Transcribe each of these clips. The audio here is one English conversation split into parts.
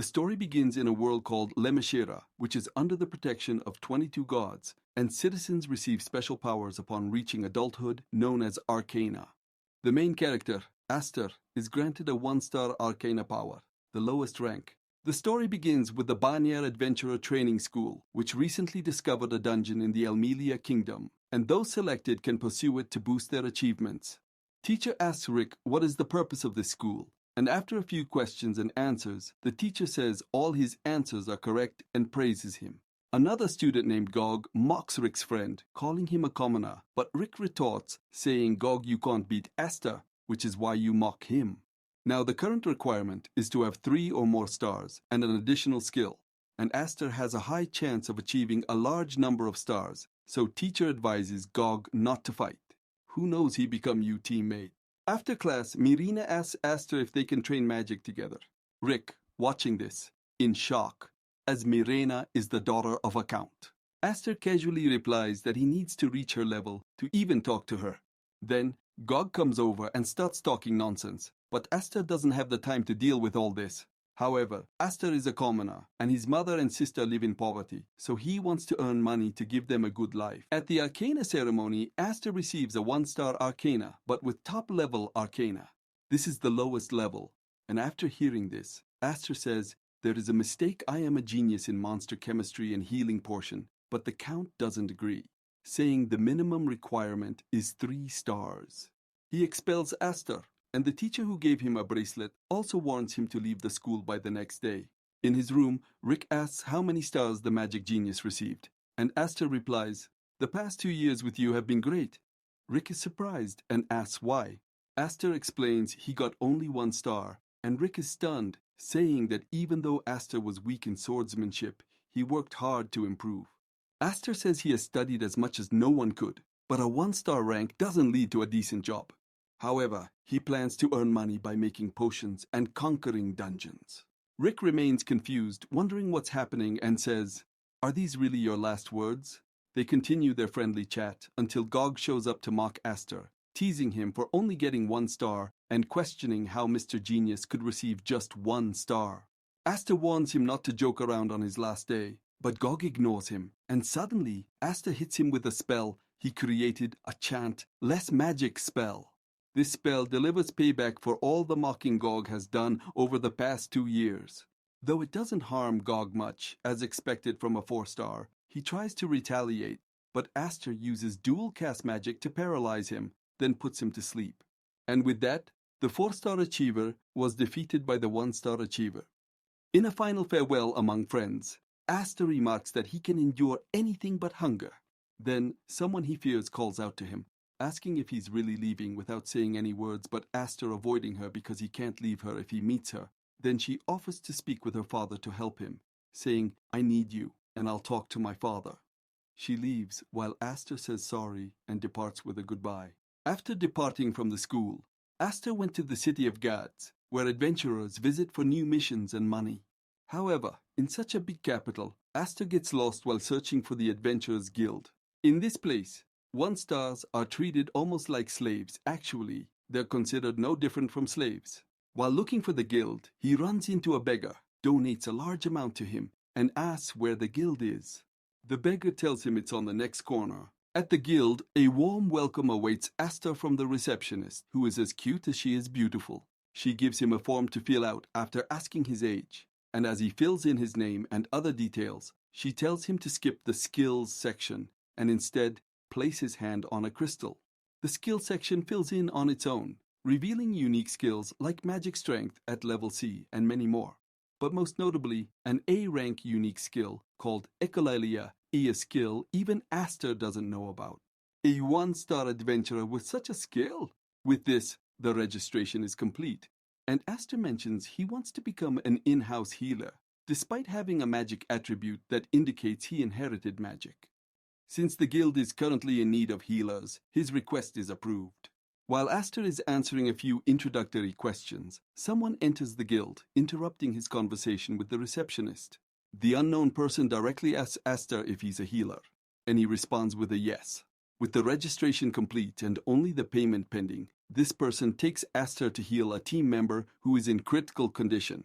The story begins in a world called Lemeshera, which is under the protection of 22 gods, and citizens receive special powers upon reaching adulthood, known as Arcana. The main character, Aster, is granted a 1-star Arcana power, the lowest rank. The story begins with the Banyer Adventurer Training School, which recently discovered a dungeon in the Elmelia Kingdom, and those selected can pursue it to boost their achievements. Teacher asks Rick what is the purpose of this school, and after a few questions and answers, the teacher says all his answers are correct and praises him. Another student named Gog mocks Rick's friend, calling him a commoner, but Rick retorts, saying, "Gog, you can't beat Aster, which is why you mock him." Now, the current requirement is to have 3 or more stars and an additional skill, and Aster has a high chance of achieving a large number of stars, so teacher advises Gog not to fight. Who knows, he become you teammate. After class, Mirina asks Aster if they can train magic together. Rick, watching this, in shock, as Mirena is the daughter of a count. Aster casually replies that he needs to reach her level to even talk to her. Then, Gog comes over and starts talking nonsense, but Aster doesn't have the time to deal with all this. However, Aster is a commoner, and his mother and sister live in poverty, so he wants to earn money to give them a good life. At the Arcana ceremony, Aster receives a 1-star Arcana, but with top-level Arcana. This is the lowest level, and after hearing this, Aster says, "There is a mistake. I am a genius in monster chemistry and healing portion," but the Count doesn't agree, saying the minimum requirement is 3 stars. He expels Aster, and the teacher who gave him a bracelet also warns him to leave the school by the next day. In his room, Rick asks how many stars the magic genius received, and Aster replies, "The past 2 years with you have been great." Rick is surprised and asks why. Aster explains he got only 1 star, and Rick is stunned, saying that even though Aster was weak in swordsmanship, he worked hard to improve. Aster says he has studied as much as no one could, but a 1-star rank doesn't lead to a decent job. However, he plans to earn money by making potions and conquering dungeons. Rick remains confused, wondering what's happening, and says, "Are these really your last words?" They continue their friendly chat until Gog shows up to mock Aster, teasing him for only getting 1 star and questioning how Mr. Genius could receive just 1 star. Aster warns him not to joke around on his last day, but Gog ignores him, and suddenly Aster hits him with a spell he created, a chant, less magic spell. This spell delivers payback for all the mocking Gog has done over the past 2 years. Though it doesn't harm Gog much, as expected from a 4-star, he tries to retaliate, but Aster uses dual cast magic to paralyze him, then puts him to sleep. And with that, the 4-star achiever was defeated by the 1-star achiever. In a final farewell among friends, Aster remarks that he can endure anything but hunger. Then, someone he fears calls out to him, asking if he's really leaving without saying any words, but Aster avoiding her because he can't leave her if he meets her. Then she offers to speak with her father to help him, saying, "I need you, and I'll talk to my father." She leaves while Aster says sorry and departs with a goodbye. After departing from the school, Aster went to the city of Gads, where adventurers visit for new missions and money. However, in such a big capital, Aster gets lost while searching for the Adventurers Guild. In this place, 1-stars are treated almost like slaves. Actually, they're considered no different from slaves. While looking for the guild, he runs into a beggar, donates a large amount to him, and asks where the guild is. The beggar tells him it's on the next corner. At the guild, a warm welcome awaits Aster from the receptionist, who is as cute as she is beautiful. She gives him a form to fill out after asking his age, and as he fills in his name and other details, she tells him to skip the skills section and instead place his hand on a crystal. The skill section fills in on its own, revealing unique skills like magic strength at level C and many more. But most notably, an A-rank unique skill called Echolalia, a skill even Aster doesn't know about. A 1-star adventurer with such a skill! With this, the registration is complete, and Aster mentions he wants to become an in-house healer, despite having a magic attribute that indicates he inherited magic. Since the guild is currently in need of healers, his request is approved. While Aster is answering a few introductory questions, someone enters the guild, interrupting his conversation with the receptionist. The unknown person directly asks Aster if he's a healer, and he responds with a yes. With the registration complete and only the payment pending, this person takes Aster to heal a team member who is in critical condition.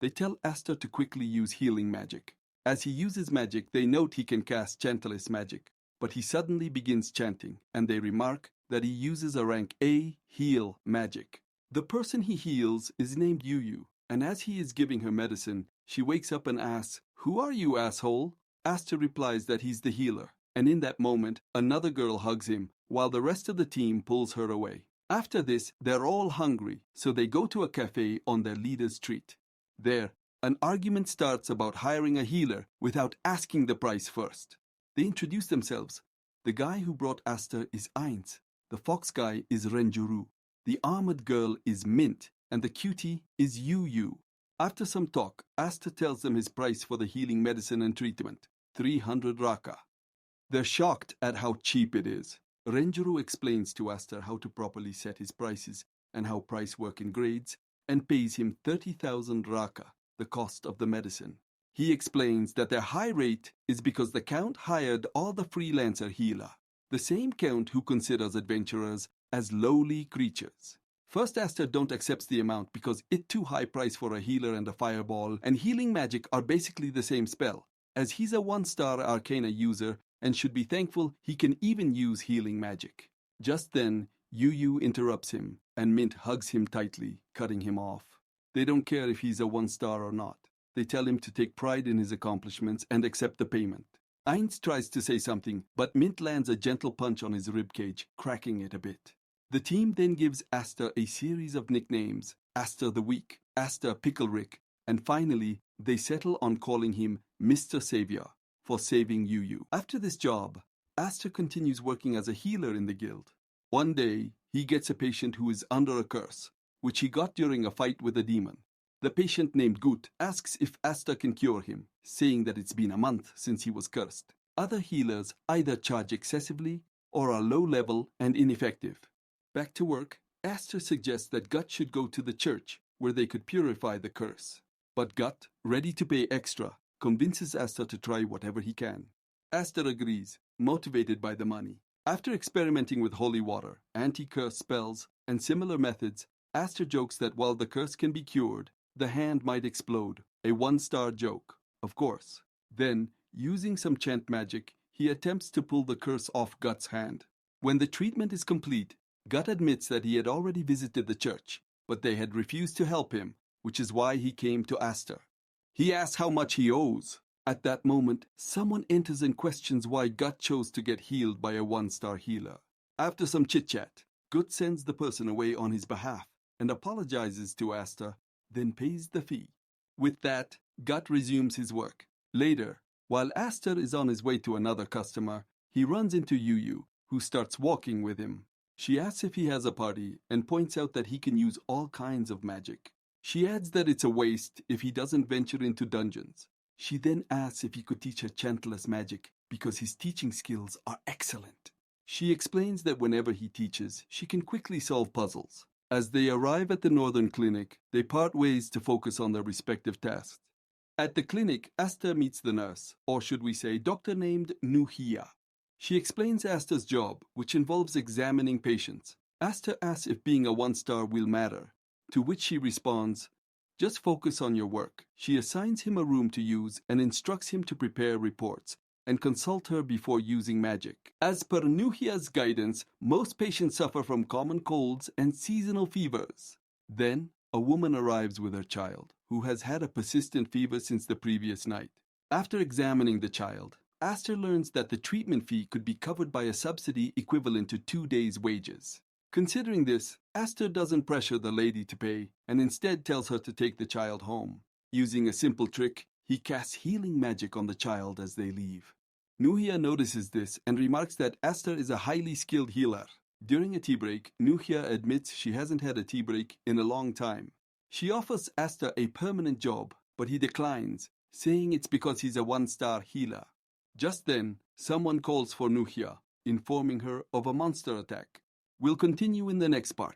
They tell Aster to quickly use healing magic. As he uses magic, they note he can cast chantless magic, but he suddenly begins chanting, and they remark that he uses a rank A heal magic. The person he heals is named Yu, and as he is giving her medicine, she wakes up and asks, "Who are you, asshole?" Aster replies that he's the healer, and in that moment, another girl hugs him, while the rest of the team pulls her away. After this, they're all hungry, so they go to a cafe on their leader's treat. There, an argument starts about hiring a healer without asking the price first. They introduce themselves. The guy who brought Aster is Ainz, the fox guy is Renjuru, the armored girl is Mint, and the cutie is Yu. After some talk, Aster tells them his price for the healing medicine and treatment, 300 raka. They're shocked at how cheap it is. Renjuru explains to Aster how to properly set his prices and how price work in grades, and pays him 30,000 raka, the cost of the medicine. He explains that their high rate is because the Count hired all the freelancer healer, the same Count who considers adventurers as lowly creatures. First, Aster don't accept the amount because it's too high price for a healer and a fireball, and healing magic are basically the same spell, as he's a 1-star Arcana user and should be thankful he can even use healing magic. Just then, Yu interrupts him, and Mint hugs him tightly, cutting him off. They don't care if he's a 1-star or not. They tell him to take pride in his accomplishments and accept the payment. Ainz tries to say something, but Mint lands a gentle punch on his ribcage, cracking it a bit. The team then gives Aster a series of nicknames, Aster the Weak, Aster Pickle-Rick, and finally, they settle on calling him Mr. Savior for saving Yu. After this job, Aster continues working as a healer in the guild. One day, he gets a patient who is under a curse, which he got during a fight with a demon. The patient named Gut asks if Aster can cure him, saying that it's been a month since he was cursed. Other healers either charge excessively or are low level and ineffective. Back to work, Aster suggests that Gut should go to the church where they could purify the curse. But Gut, ready to pay extra, convinces Aster to try whatever he can. Aster agrees, motivated by the money. After experimenting with holy water, anti-curse spells, and similar methods, Aster jokes that while the curse can be cured, the hand might explode, a 1-star joke, of course. Then, using some chant magic, he attempts to pull the curse off Gut's hand. When the treatment is complete, Gut admits that he had already visited the church, but they had refused to help him, which is why he came to Aster. He asks how much he owes. At that moment, someone enters and questions why Gut chose to get healed by a 1-star healer. After some chit-chat, Gut sends the person away on his behalf and apologizes to Aster, then pays the fee. With that, Gut resumes his work. Later, while Aster is on his way to another customer, he runs into Yu, who starts walking with him. She asks if he has a party and points out that he can use all kinds of magic. She adds that it's a waste if he doesn't venture into dungeons. She then asks if he could teach her chantless magic because his teaching skills are excellent. She explains that whenever he teaches, she can quickly solve puzzles. As they arrive at the northern clinic, they part ways to focus on their respective tasks. At the clinic, Aster meets the nurse, or should we say doctor named Nuhia. She explains Aster's job, which involves examining patients. Aster asks if being a 1-star will matter, to which she responds, "Just focus on your work." She assigns him a room to use and instructs him to prepare reports and consult her before using magic. As per Nuhia's guidance, most patients suffer from common colds and seasonal fevers. Then, a woman arrives with her child, who has had a persistent fever since the previous night. After examining the child, Aster learns that the treatment fee could be covered by a subsidy equivalent to 2 days' wages. Considering this, Aster doesn't pressure the lady to pay, and instead tells her to take the child home. Using a simple trick, he casts healing magic on the child as they leave. Nuhia notices this and remarks that Aster is a highly skilled healer. During a tea break, Nuhia admits she hasn't had a tea break in a long time. She offers Aster a permanent job, but he declines, saying it's because he's a 1-star healer. Just then, someone calls for Nuhia, informing her of a monster attack. We'll continue in the next part.